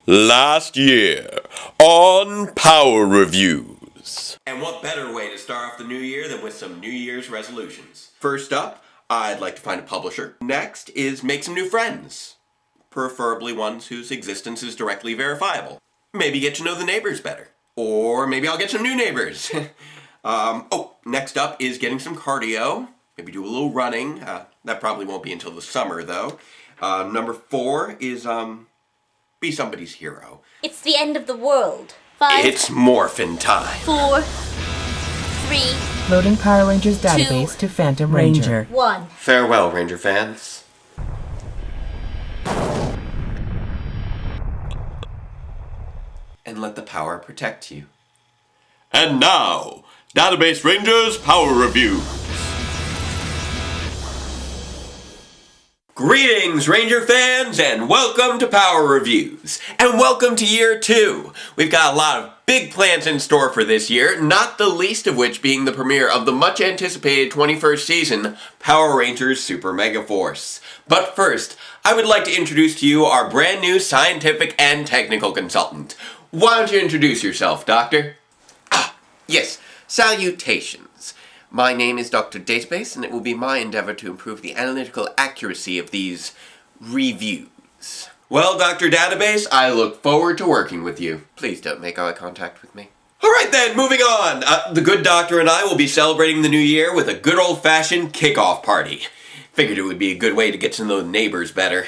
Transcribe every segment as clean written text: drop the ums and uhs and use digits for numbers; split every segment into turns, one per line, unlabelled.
Last year on Power Reviews.
And what better way to start off the new year than with some New Year's resolutions? First up, I'd like to find a publisher. Next is make some new friends. Preferably ones whose existence is directly verifiable. Maybe get to know the neighbors better. Or maybe I'll get some new neighbors. Next up is getting some cardio. Maybe do a little running. That probably won't be until the summer, though. Number 4 is, be somebody's hero.
It's the end of the world. 5.
It's morphin' time.
4. 3.
Loading Power Rangers database to Phantom Ranger.
1.
Farewell, Ranger fans. And let the power protect you.
And now, Database Rangers Power Review.
Greetings, Ranger fans, and welcome to Power Reviews. And welcome to year 2. We've got a lot of big plans in store for this year, not the least of which being the premiere of the much-anticipated 21st season, Power Rangers Super Megaforce. But first, I would like to introduce to you our brand new scientific and technical consultant. Why don't you introduce yourself, Doctor? Yes, salutations. My name is Dr. Database, and it will be my endeavor to improve the analytical accuracy of these reviews. Well, Dr. Database, I look forward to working with you. Please don't make eye contact with me. Alright then, moving on. The good doctor and I will be celebrating the new year with a good old-fashioned kickoff party. Figured it would be a good way to get to know the neighbors better.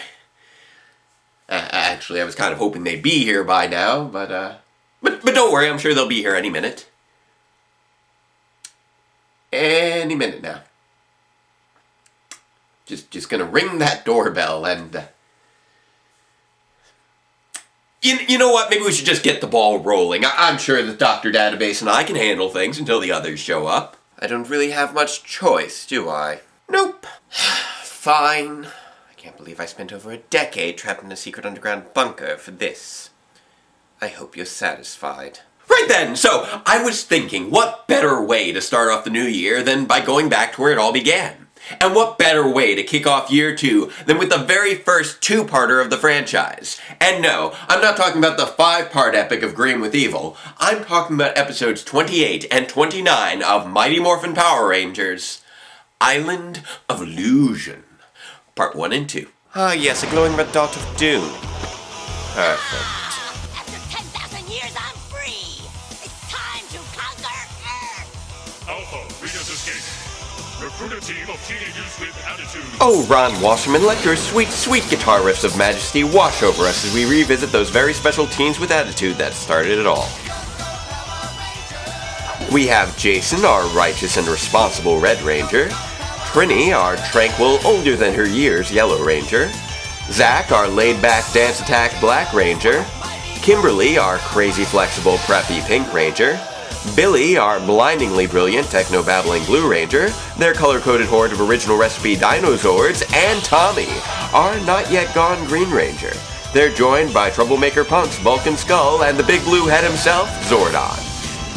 Actually, I was kind of hoping they'd be here by now, but don't worry, I'm sure they'll be here any minute. Any minute now. Just gonna ring that doorbell and... You know what? Maybe we should just get the ball rolling. I'm sure that Dr. Database and I can handle things until the others show up. I don't really have much choice, do I? Nope. Fine. I can't believe I spent over a decade trapped in a secret underground bunker for this. I hope you're satisfied. Right then, so I was thinking, what better way to start off the new year than by going back to where it all began? And what better way to kick off year 2 than with the very first 2-parter of the franchise? And no, I'm not talking about the 5-part epic of Green with Evil. I'm talking about episodes 28 and 29 of Mighty Morphin Power Rangers, Island of Illusion, Part 1 and 2. Ah yes, a glowing red dot of doom. Perfect.
Recruit a team of teenagers with attitude.
Oh, Ron Wasserman, let your sweet, sweet guitar riffs of majesty wash over us as we revisit those very special teens with attitude that started it all. We have Jason, our righteous and responsible Red Ranger, Trini, our tranquil, older than her years Yellow Ranger, Zach, our laid-back dance attack Black Ranger, Kimberly, our crazy flexible preppy Pink Ranger, Billy, our blindingly brilliant techno-babbling Blue Ranger, their color-coded horde of original recipe dinosaurs, and Tommy, our not-yet-gone Green Ranger. They're joined by troublemaker punks Vulcan Skull and the big blue head himself, Zordon.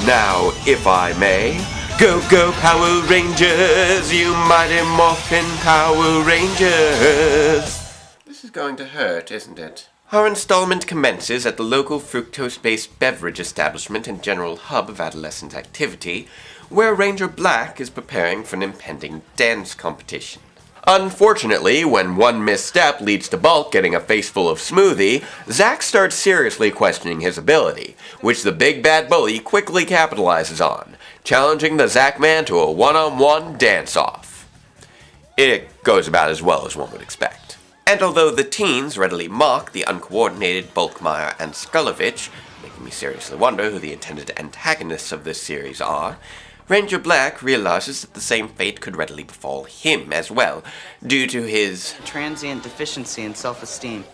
Now, if I may, go Power Rangers, you mighty morphin Power Rangers! This is going to hurt, isn't it? Our installment commences at the local fructose-based beverage establishment and general hub of adolescent activity, where Ranger Black is preparing for an impending dance competition. Unfortunately, when one misstep leads to Bulk getting a face full of smoothie, Zack starts seriously questioning his ability, which the big bad bully quickly capitalizes on, challenging the Zack man to a one-on-one dance-off. It goes about as well as one would expect. And although the teens readily mock the uncoordinated Bulkmeyer and Skullovich, making me seriously wonder who the intended antagonists of this series are, Ranger Black realizes that the same fate could readily befall him as well, due to his
transient deficiency in self-esteem.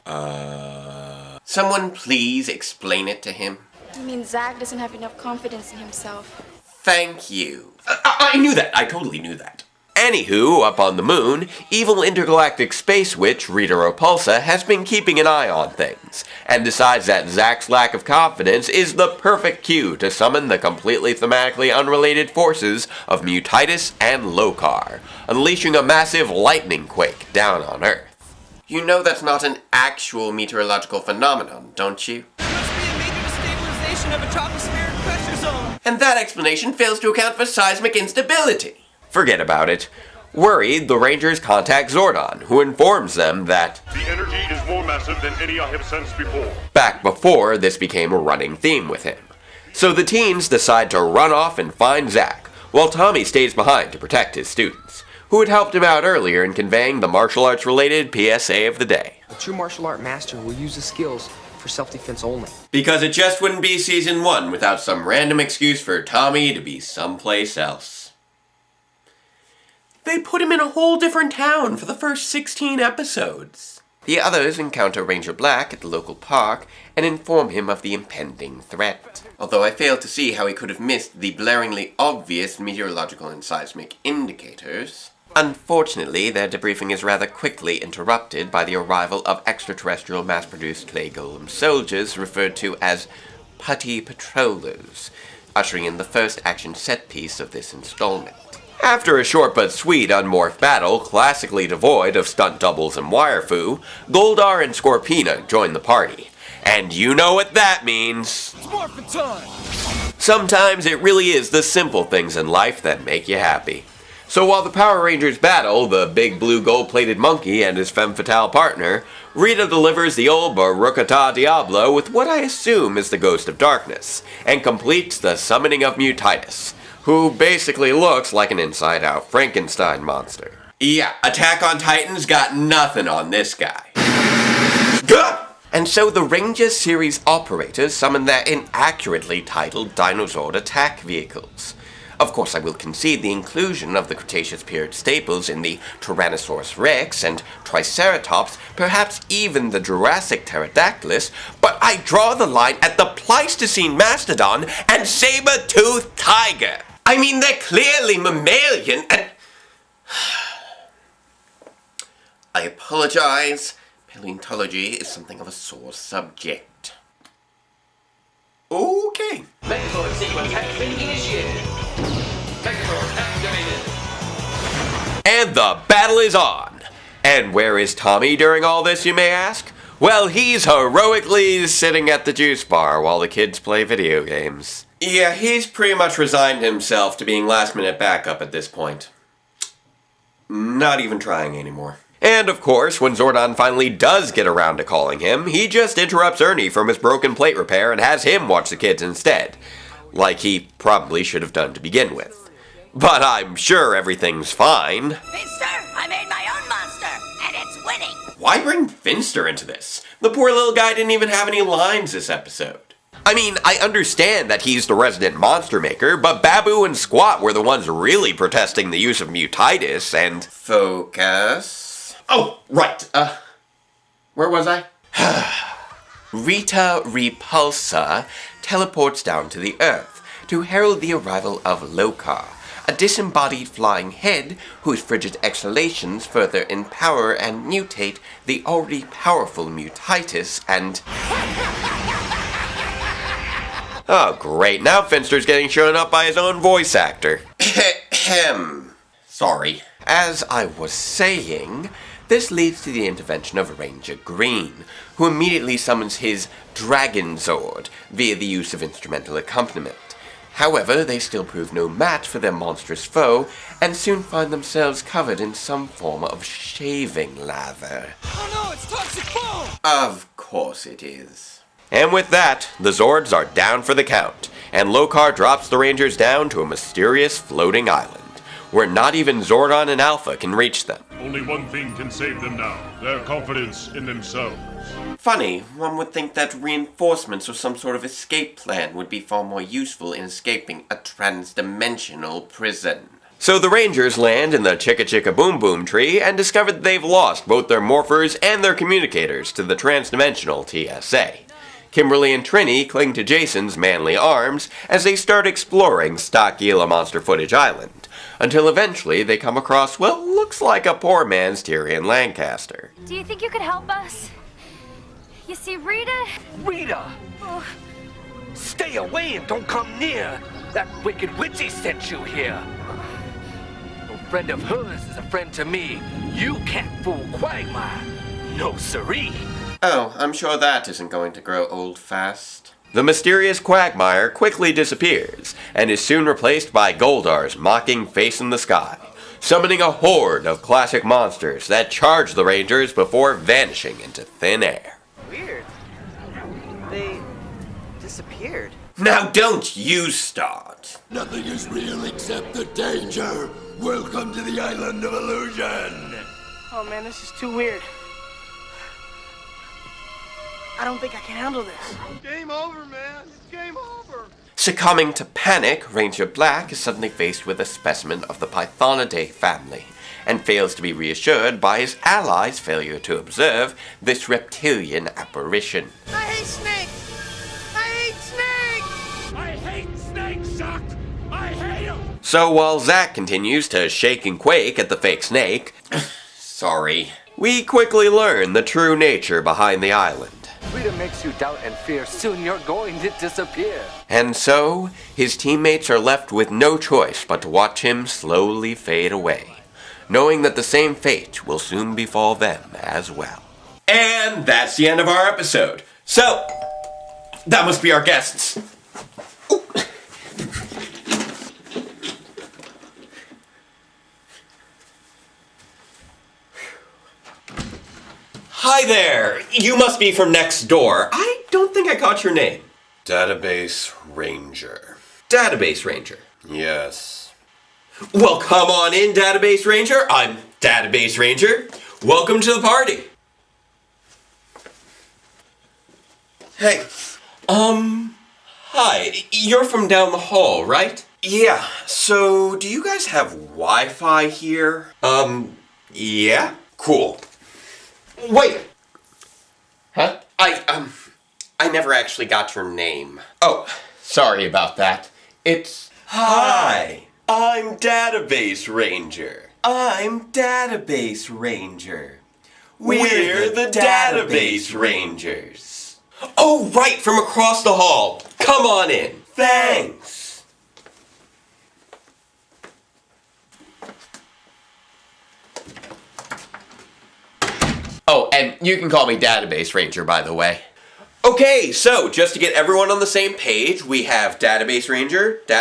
Someone please explain it to him?
I mean, Zach doesn't have enough confidence in himself.
Thank you. I knew that. I totally knew that. Anywho, up on the moon, evil intergalactic space witch Rita Repulsa has been keeping an eye on things, and decides that Zack's lack of confidence is the perfect cue to summon the completely thematically unrelated forces of Mutitis and Lokar, unleashing a massive lightning quake down on Earth. You know that's not an actual meteorological phenomenon, don't you?
explanation of a tropospheric pressure zone.
And that explanation fails to account for seismic instability. Forget about it. Worried, the Rangers contact Zordon, who informs them that
The energy is more massive than any I have sensed before.
back before this became a running theme with him. So the teens decide to run off and find Zack, while Tommy stays behind to protect his students, who had helped him out earlier in conveying the martial arts related PSA of the day.
A true martial art master will use his skills for self-defense only.
Because it just wouldn't be season 1 without some random excuse for Tommy to be someplace else. They put him in a whole different town for the first 16 episodes. The others encounter Ranger Black at the local park and inform him of the impending threat. Although I fail to see how he could have missed the blaringly obvious meteorological and seismic indicators. Unfortunately, their debriefing is rather quickly interrupted by the arrival of extraterrestrial mass-produced clay golem soldiers referred to as putty patrollers, ushering in the first action set piece of this installment. After a short but sweet unmorphed battle, classically devoid of stunt doubles and wire foo, Goldar and Scorpina join the party. And you know what that means.
It's morphin' time!
Sometimes it really is the simple things in life that make you happy. So while the Power Rangers battle the big blue gold-plated monkey and his femme fatale partner, Rita delivers the old Barucata Diablo with what I assume is the Ghost of Darkness, and completes the summoning of Mutitis, who basically looks like an inside-out Frankenstein monster. Yeah, Attack on Titan's got nothing on this guy. Gah! And so the Ranger series operators summon their inaccurately titled Dinosaur attack vehicles. Of course, I will concede the inclusion of the Cretaceous period staples in the Tyrannosaurus rex and Triceratops, perhaps even the Jurassic Pterodactylus, but I draw the line at the Pleistocene mastodon and saber-toothed tiger. I mean, they're clearly mammalian and... I apologize. Paleontology is something of a sore subject. Okay.
Megaforce sequence has been initiated. Megaforce activated.
And the battle is on. And where is Tommy during all this, you may ask? Well, he's heroically sitting at the juice bar while the kids play video games. Yeah, he's pretty much resigned himself to being last-minute backup at this point. Not even trying anymore. And of course, when Zordon finally does get around to calling him, he just interrupts Ernie from his broken plate repair and has him watch the kids instead. Like he probably should have done to begin with. But I'm sure everything's fine.
Finster, I made my own monster, and it's winning.
Why bring Finster into this? The poor little guy didn't even have any lines this episode. I mean, I understand that he's the resident monster maker, but Babu and Squat were the ones really protesting the use of Mutitis and... Focus. Oh, right, where was I? Rita Repulsa teleports down to the Earth to herald the arrival of Lokar, a disembodied flying head whose frigid exhalations further empower and mutate the already powerful Mutitis and... Oh, great. Now Finster's getting shown up by his own voice actor. Sorry. As I was saying, this leads to the intervention of Ranger Green, who immediately summons his Dragon Zord via the use of instrumental accompaniment. However, they still prove no match for their monstrous foe, and soon find themselves covered in some form of shaving lather.
Oh no, it's toxic foam!
Of course it is. And with that, the Zords are down for the count, and Lokar drops the Rangers down to a mysterious floating island, where not even Zordon and Alpha can reach them.
Only one thing can save them now, their confidence in themselves.
Funny, one would think that reinforcements or some sort of escape plan would be far more useful in escaping a trans-dimensional prison. So the Rangers land in the Chicka Chicka Boom Boom tree and discover that they've lost both their morphers and their communicators to the trans-dimensional TSA. Kimberly and Trini cling to Jason's manly arms as they start exploring stock Gila Monster Footage Island, until eventually they come across what looks like a poor man's Tyrion Lancaster.
Do you think you could help us? You see, Rita...
Rita!
Oh.
Stay away and don't come near! That wicked witchy sent you here! A friend of hers is a friend to me. You can't fool Quagmire. No siree!
Oh, I'm sure that isn't going to grow old fast. The mysterious Quagmire quickly disappears, and is soon replaced by Goldar's mocking face in the sky, summoning a horde of classic monsters that charge the Rangers before vanishing into thin air.
Weird. They disappeared.
Now don't you start.
Nothing is real except the danger. Welcome to the island of illusion.
Oh man, this is too weird. I don't think I can handle this.
Game over, man. It's game over.
Succumbing to panic, Ranger Black is suddenly faced with a specimen of the Pythonidae family, and fails to be reassured by his allies' failure to observe this reptilian apparition.
I hate snakes! I hate snakes!
I hate snakes, Chuck. I hate them.
So while Zack continues to shake and quake at the fake snake, sorry, we quickly learn the true nature behind the island.
Freedom makes you doubt and fear. Soon you're going to disappear.
And so, his teammates are left with no choice but to watch him slowly fade away, knowing that the same fate will soon befall them as well.
And that's the end of our episode. So, that must be our guests. Hi there! You must be from next door. I don't think I caught your name.
Database Ranger.
Database Ranger.
Yes.
Well, come on in, Database Ranger. I'm Database Ranger. Welcome to the party. Hey, hi. You're from down the hall, right? Yeah. So, do you guys have Wi-Fi here? Yeah? Cool. Wait! Huh? I never actually got your name. Oh, sorry about that. It's... Hi! I'm Database Ranger. I'm Database Ranger. We're the Database Rangers. Oh, right, from across the hall. Come on in. Thanks.
Oh, and you can call me Database Ranger, by the way.
Okay, so just to get everyone on the same page, we have Database Ranger, the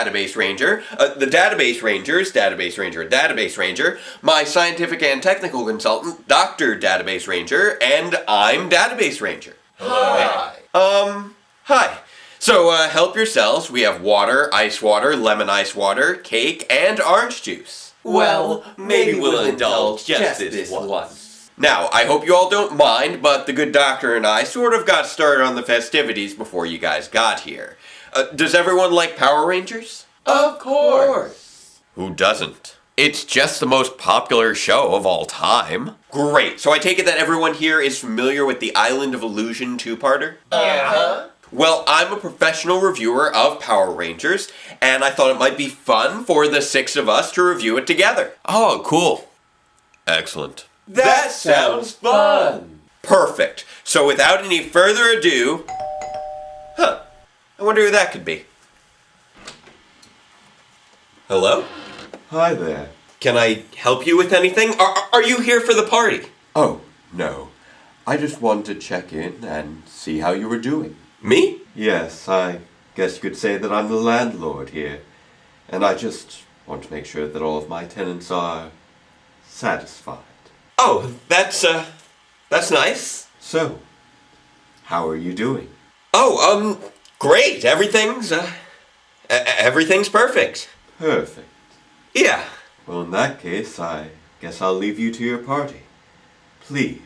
Database Rangers, Database Ranger, Database Ranger, my scientific and technical consultant, Dr. Database Ranger, and I'm Database Ranger.
Hi.
Hi. So, help yourselves. We have water, ice water, lemon ice water, cake, and orange juice.
Well, maybe we'll indulge just this once.
Now, I hope you all don't mind, but the good doctor and I sort of got started on the festivities before you guys got here. Does everyone like Power Rangers?
Of course.
Who doesn't?
It's just the most popular show of all time.
Great, so I take it that everyone here is familiar with the Island of Illusion two-parter?
Uh-huh.
Well, I'm a professional reviewer of Power Rangers, and I thought it might be fun for the 6 of us to review it together.
Oh, cool.
Excellent.
That sounds fun.
Perfect. So without any further ado... I wonder who that could be. Hello?
Hi there.
Can I help you with anything? Are you here for the party?
Oh, no. I just wanted to check in and see how you were doing.
Me?
Yes, I guess you could say that I'm the landlord here. And I just want to make sure that all of my tenants are satisfied.
Oh, that's nice.
So, how are you doing?
Oh, great. Everything's perfect.
Perfect.
Yeah.
Well, in that case, I guess I'll leave you to your party. Please,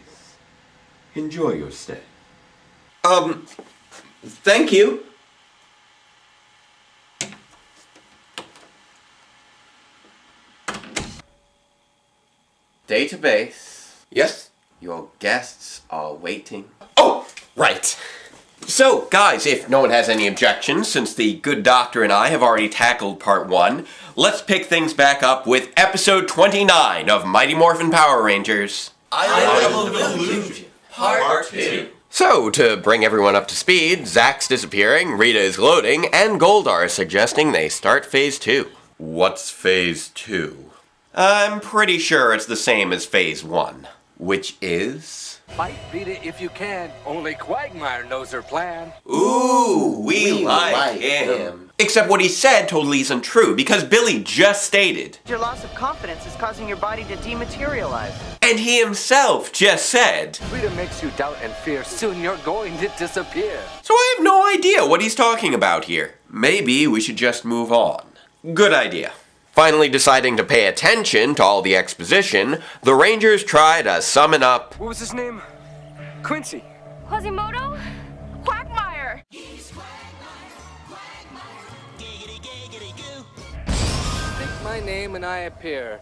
enjoy your stay.
Thank you.
Database.
Yes?
Your guests are waiting.
Oh, right. So, guys, if no one has any objections, since the good doctor and I have already tackled part 1, let's pick things back up with episode 29 of Mighty Morphin Power Rangers.
Island of Illusion, Part 2. So, to bring everyone up to speed, Zack's disappearing, Rita is gloating, and Goldar is suggesting they start Phase 2.
What's Phase 2? I'm pretty sure it's the same as Phase 1.
Which is?
Fight Rita if you can. Only Quagmire knows her plan.
Ooh, we like him. Except what he said totally isn't true, because Billy just stated,
Your loss of confidence is causing your body to dematerialize.
and he himself just said,
Rita makes you doubt and fear. Soon you're going to disappear.
so I have no idea what he's talking about here. Maybe we should just move on. Good idea. Finally deciding to pay attention to all the exposition, the Rangers try to summon up...
What was his name? Quincy.
Quasimodo?
Quagmire!
Speak my name and I appear.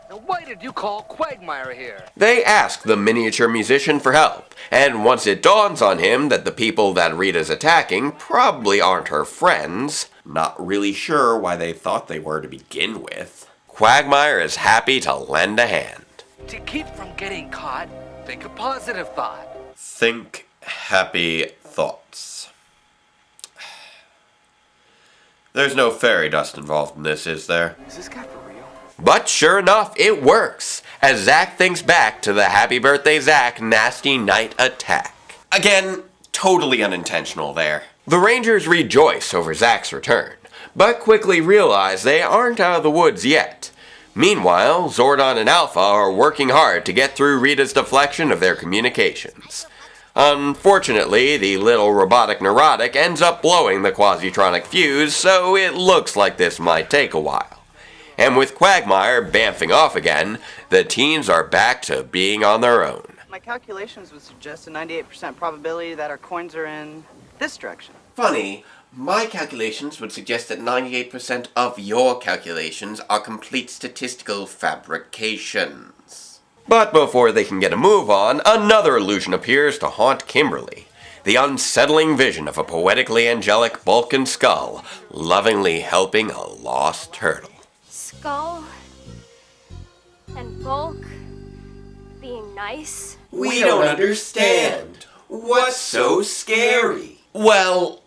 Now why did you call Quagmire here?
They ask the miniature musician for help, and once it dawns on him that the people that Rita's attacking probably aren't her friends,
Not really sure why they thought they were to begin with.
Quagmire is happy to lend a hand.
To keep from getting caught, think a positive thought.
Think happy thoughts. There's no fairy dust involved in this, is there?
Is this guy for real?
But sure enough, it works, as Zack thinks back to the Happy Birthday Zack nasty night attack.
Again, totally unintentional there.
The Rangers rejoice over Zack's return, but quickly realize they aren't out of the woods yet. Meanwhile, Zordon and Alpha are working hard to get through Rita's deflection of their communications. Unfortunately, the little robotic neurotic ends up blowing the quasitronic fuse, so it looks like this might take a while. And with Quagmire bamfing off again, the teens are back to being on their own.
My calculations would suggest a 98% probability that our coins are in this direction.
Funny, my calculations would suggest that 98% of your calculations are complete statistical fabrications.
But before they can get a move on, another illusion appears to haunt Kimberly. The unsettling vision of a poetically angelic bulk and skull lovingly helping a lost turtle.
Skull and Bulk being nice?
We don't understand. What's so scary? Well,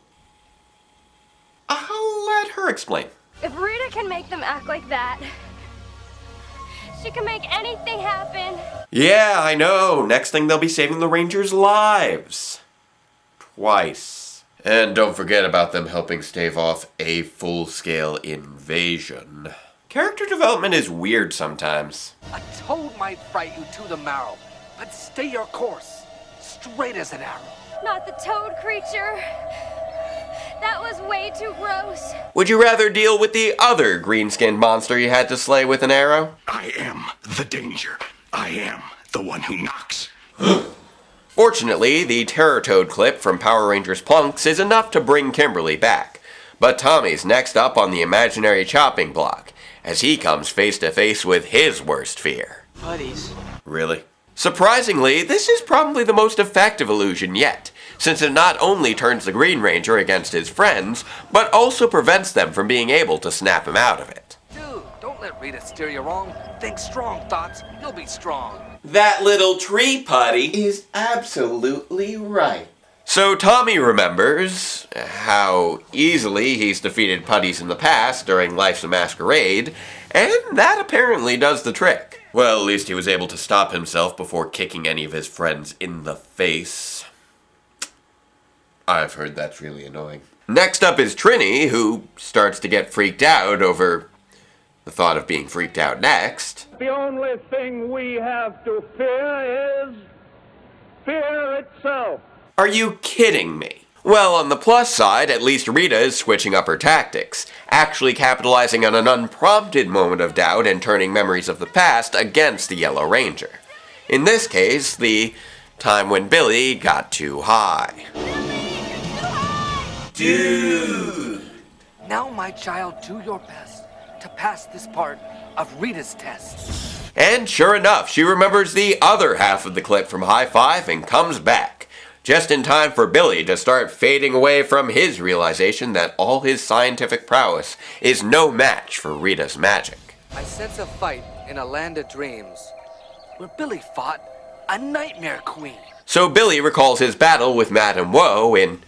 I'll let her explain.
If Rita can make them act like that, she can make anything happen.
Yeah, I know. Next thing they'll be saving the Rangers' lives. Twice. And don't forget about them helping stave off a full-scale invasion. Character development is weird sometimes.
A toad might fright you to the marrow, but stay your course, straight as an arrow.
Not the toad creature. That was way too gross.
Would you rather deal with the other green-skinned monster you had to slay with an arrow?
I am the danger. I am the one who knocks.
Fortunately, the Terror Toad clip from Power Rangers Plunks is enough to bring Kimberly back. But Tommy's next up on the imaginary chopping block, as he comes face to face with his worst fear.
Buddies.
Really?
Surprisingly, this is probably the most effective illusion yet, since it not only turns the Green Ranger against his friends, but also prevents them from being able to snap him out of it.
Dude, don't let Rita steer you wrong. Think strong thoughts, you'll be strong.
That little tree putty is absolutely right.
So Tommy remembers how easily he's defeated putties in the past during Life's a Masquerade, and that apparently does the trick.
Well, at least he was able to stop himself before kicking any of his friends in the face. I've heard that's really annoying.
Next up is Trini, who starts to get freaked out over the thought of being freaked out next.
The only thing we have to fear is fear itself.
Are you kidding me? Well, on the plus side, at least Rita is switching up her tactics, actually capitalizing on an unprompted moment of doubt and turning memories of the past against the Yellow Ranger. In this case, the time when Billy got too high.
Dude!
Now, my child, do your best to pass this part of Rita's test.
And sure enough, she remembers the other half of the clip from High Five and comes back, just in time for Billy to start fading away from his realization that all his scientific prowess is no match for Rita's magic.
I sense a fight in a land of dreams, where Billy fought a nightmare queen.
So Billy recalls his battle with Madame Woe in,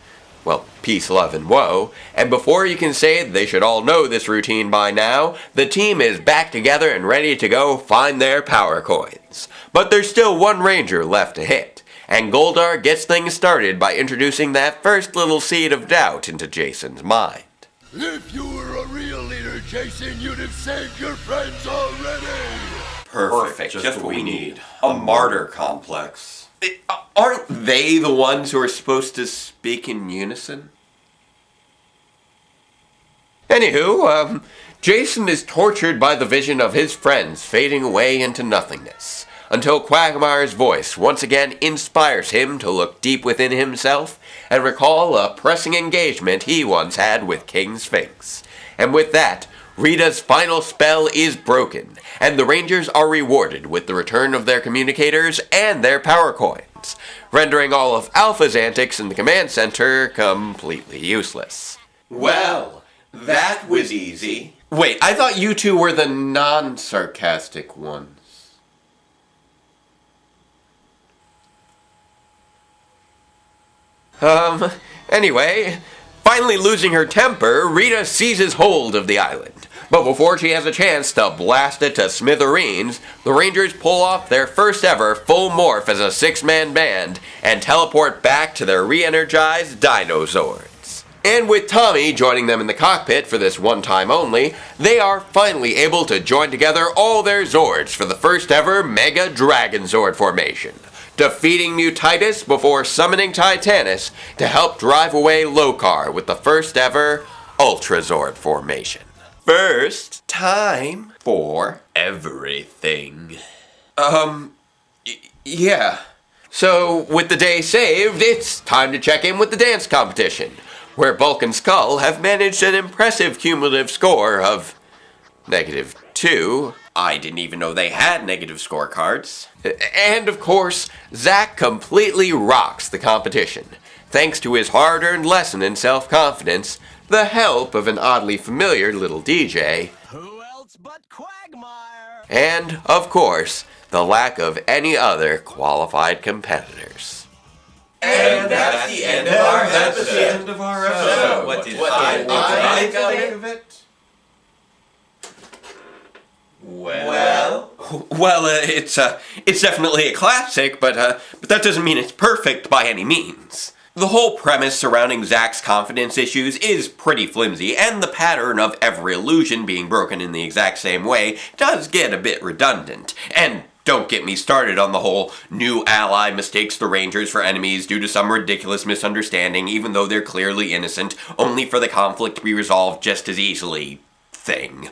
well, Peace, Love, and Woe, and before you can say they should all know this routine by now, the team is back together and ready to go find their power coins. But there's still one Ranger left to hit. and Goldar gets things started by introducing that first little seed of doubt into Jason's mind.
If you were a real leader, Jason, you'd have saved your friends already.
Perfect. Just what we need. A martyr complex. Aren't they the ones who are supposed to speak in unison?
Anywho, Jason is tortured by the vision of his friends fading away into nothingness, until Quagmire's voice once again inspires him to look deep within himself and recall a pressing engagement he once had with King Sphinx. And with that, Rita's final spell is broken, and the Rangers are rewarded with the return of their communicators and their power coins, rendering all of Alpha's antics in the command center completely useless.
Well, that was easy.
Wait, I thought you two were the non-sarcastic ones. Anyway, finally losing her temper, Rita seizes hold of the island. But before she has a chance to blast it to smithereens, the Rangers pull off their first ever full morph as a 6-man band and teleport back to their re-energized Dinozords. And with Tommy joining them in the cockpit for this one time only, they are finally able to join together all their Zords for the first ever Mega Dragon Zord formation, defeating Mutitus before summoning Titanus to help drive away Lokar with the first ever Ultra Zord formation. First, time for everything. Yeah. So, with the day saved, it's time to check in with the dance competition, where Bulk and Skull have managed an impressive cumulative score of -2.
I didn't even know they had negative scorecards.
And of course, Zack completely rocks the competition, thanks to his hard-earned lesson in self-confidence, the help of an oddly familiar little DJ,
Who else but Quagmire?
And, of course, the lack of any other qualified competitors.
And that's the end of our episode.
the end of our episode.
So, what did I think of it? Well, it's definitely a classic, but that doesn't mean it's perfect by any means. The whole premise surrounding Zack's confidence issues is pretty flimsy, and the pattern of every illusion being broken in the exact same way does get a bit redundant. And don't get me started on the whole new ally mistakes the Rangers for enemies due to some ridiculous misunderstanding, even though they're clearly innocent, only for the conflict to be resolved just as easily thing.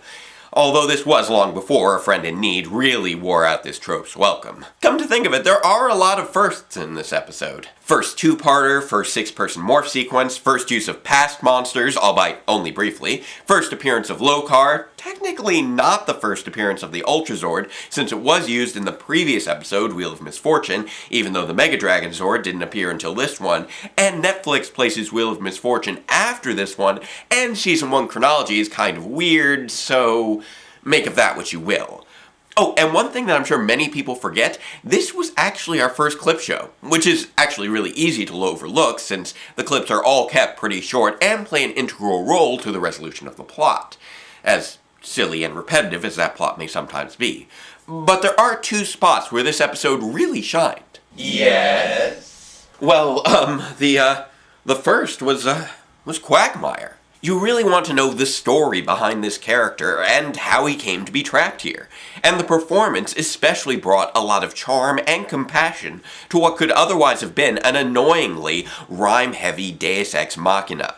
Although this was long before a friend in need really wore out this trope's welcome. Come to think of it, there are a lot of firsts in this episode. First two-parter, first 6-person morph sequence, first use of past monsters, albeit only briefly, first appearance of Lokar, technically not the first appearance of the Ultrazord, since it was used in the previous episode, Wheel of Misfortune, even though the Mega Dragon Zord didn't appear until this one, and Netflix places Wheel of Misfortune after this one, and Season 1 chronology is kind of weird, so make of that what you will. Oh, and one thing that I'm sure many people forget, this was actually our first clip show, which is actually really easy to overlook since the clips are all kept pretty short and play an integral role to the resolution of the plot, as silly and repetitive as that plot may sometimes be. But there are two spots where this episode really shined. Yes?
Well, the first was Quagmire. You really want to know the story behind this character and how he came to be trapped here. And the performance especially brought a lot of charm and compassion to what could otherwise have been an annoyingly rhyme-heavy Deus Ex Machina.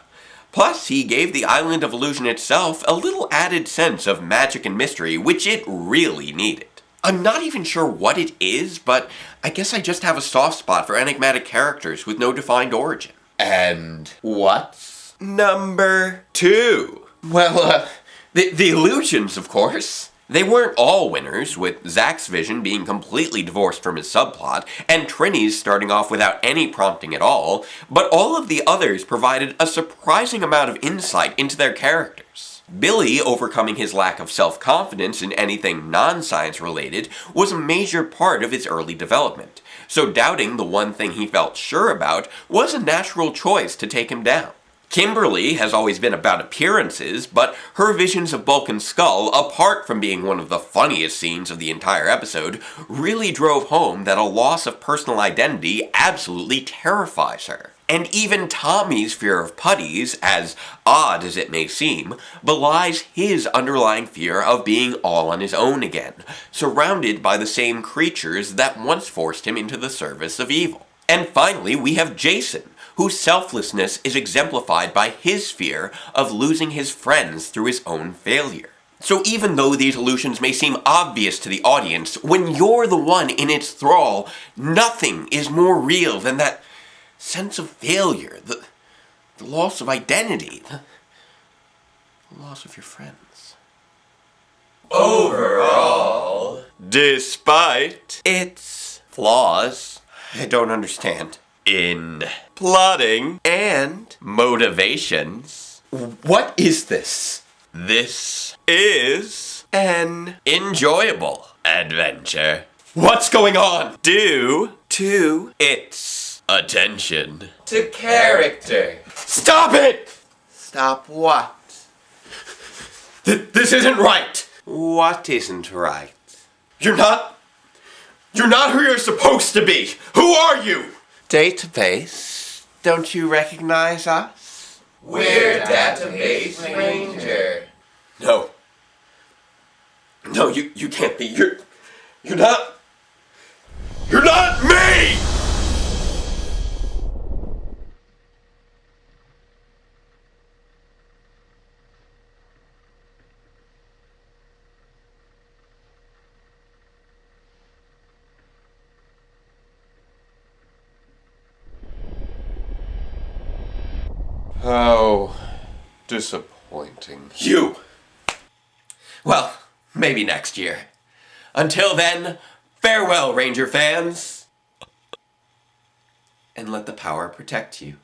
Plus, he gave the Island of Illusion itself a little added sense of magic and mystery, which it really needed. I'm not even sure what it is, but I guess I just have a soft spot for enigmatic characters with no defined origin. And what's number 2? Well, the illusions, of course. They weren't all winners, with Zack's vision being completely divorced from his subplot, and Trini's starting off without any prompting at all, but all of the others provided a surprising amount of insight into their characters. Billy overcoming his lack of self-confidence in anything non-science related was a major part of his early development, so doubting the one thing he felt sure about was a natural choice to take him down. Kimberly has always been about appearances, but her visions of Bulk and Skull, apart from being one of the funniest scenes of the entire episode, really drove home that a loss of personal identity absolutely terrifies her. And even Tommy's fear of putties, as odd as it may seem, belies his underlying fear of being all on his own again, surrounded by the same creatures that once forced him into the service of evil. And finally, we have Jason, whose selflessness is exemplified by his fear of losing his friends through his own failure. So even though these illusions may seem obvious to the audience, when you're the one in its thrall, nothing is more real than that sense of failure, the loss of identity, the loss of your friends.
Overall,
despite its flaws, I don't understand, in plotting and motivations, what is this? This is an enjoyable adventure. What's going on? Due to its attention
to character.
Stop it!
Stop what?
This isn't right.
What isn't right?
You're not who you're supposed to be. Who are you?
Database, don't you recognize us?
We're Database Ranger. No, you can't be. You're not me!
How disappointing.
You! Well, maybe next year. Until then, farewell, Ranger fans! And let the power protect you.